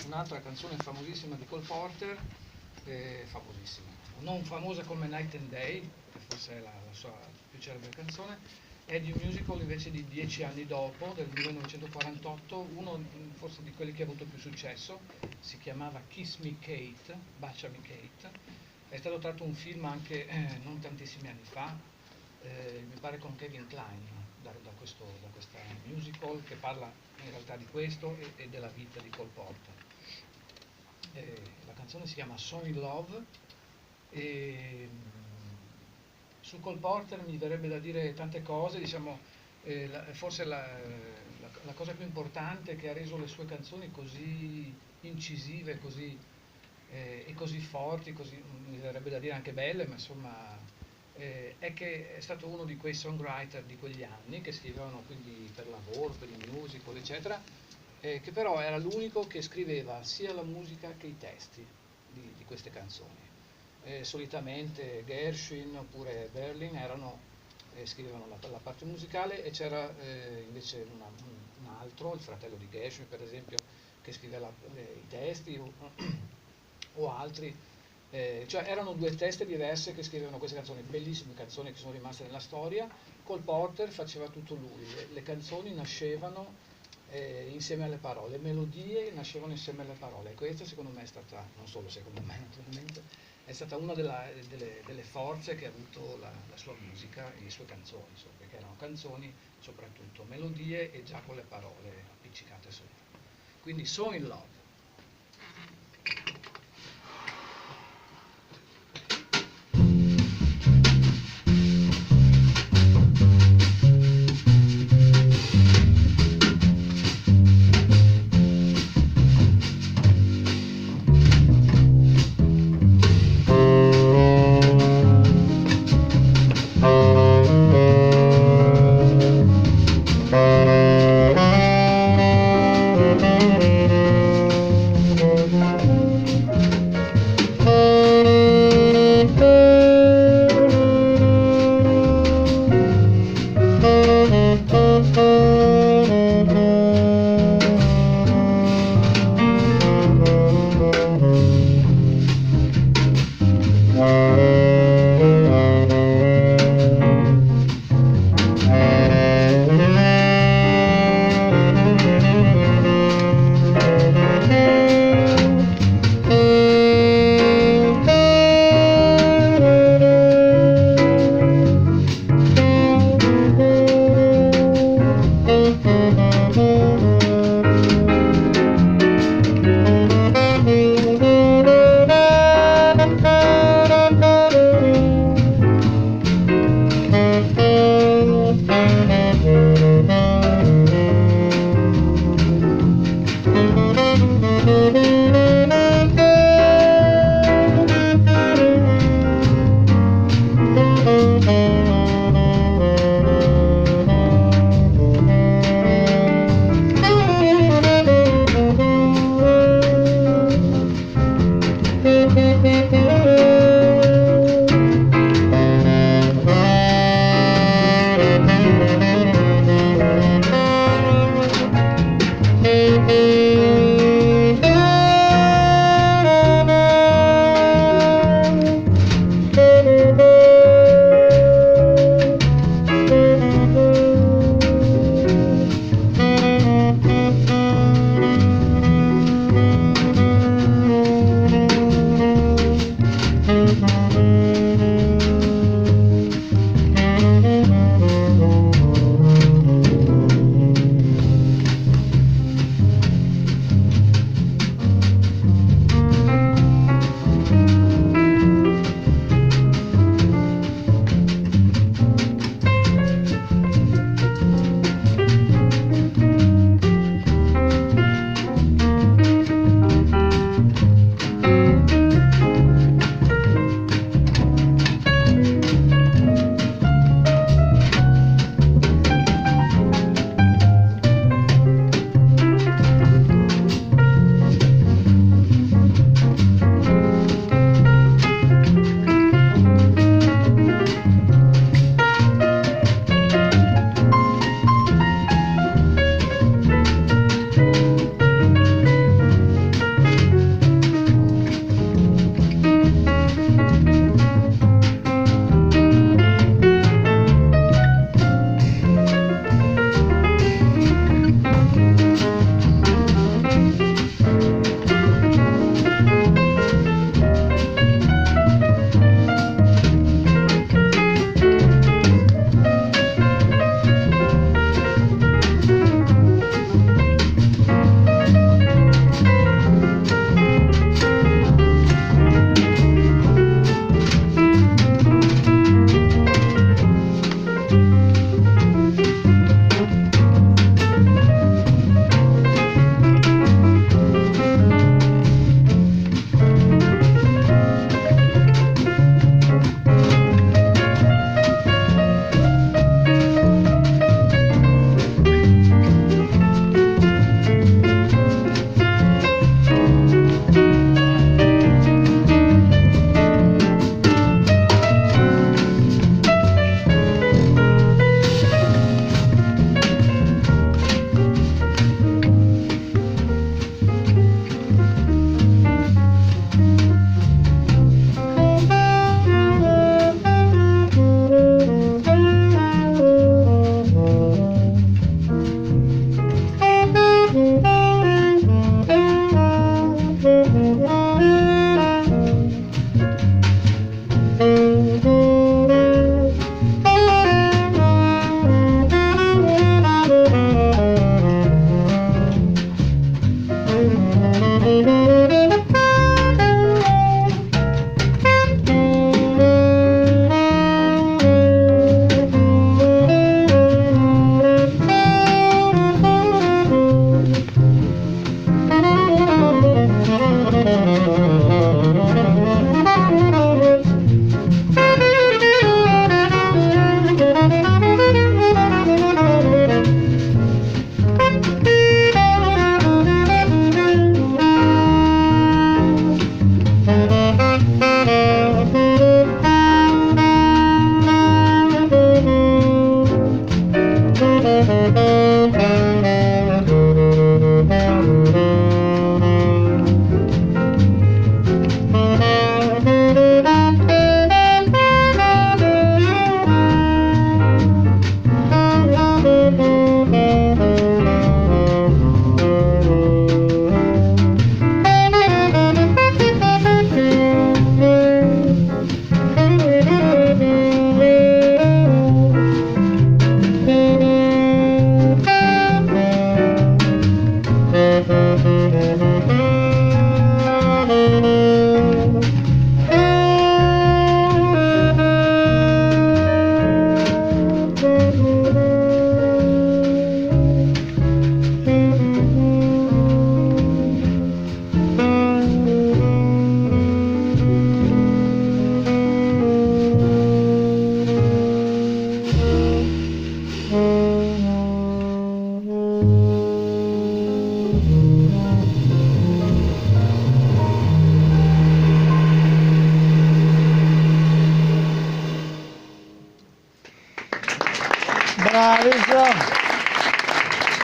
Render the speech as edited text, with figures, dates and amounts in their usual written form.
un'altra canzone famosissima di Cole Porter, famosissima, non famosa come Night and Day, che forse è la sua più celebre canzone, è di un musical invece di 10 anni dopo, del 1948, uno forse di quelli che ha avuto più successo, si chiamava Kiss Me Kate, Baciami Kate, è stato tratto un film anche non tantissimi anni fa, mi pare con Kevin Kline, da questa musical che parla in realtà di questo e della vita di Cole Porter. La canzone si chiama Song in Love e su Cole Porter mi verrebbe da dire tante cose, diciamo, forse la cosa più importante che ha reso le sue canzoni così incisive, e così forti, così, mi verrebbe da dire anche belle, ma insomma è che è stato uno di quei songwriter di quegli anni che scrivevano quindi per lavoro, per i musical, eccetera, che però era l'unico che scriveva sia la musica che i testi di queste canzoni. Solitamente Gershwin oppure Berlin scrivevano la parte musicale e c'era invece un altro, il fratello di Gershwin per esempio, che scriveva i testi o altri. Cioè erano due teste diverse che scrivevano queste canzoni, bellissime canzoni che sono rimaste nella storia. Cole Porter faceva tutto lui, le canzoni nascevano insieme alle parole, le melodie nascevano insieme alle parole, e questa secondo me è stata, non solo secondo me naturalmente, è stata una delle forze che ha avuto la sua musica e le sue canzoni, insomma, perché erano canzoni soprattutto melodie e già con le parole appiccicate sopra. Quindi So in Love.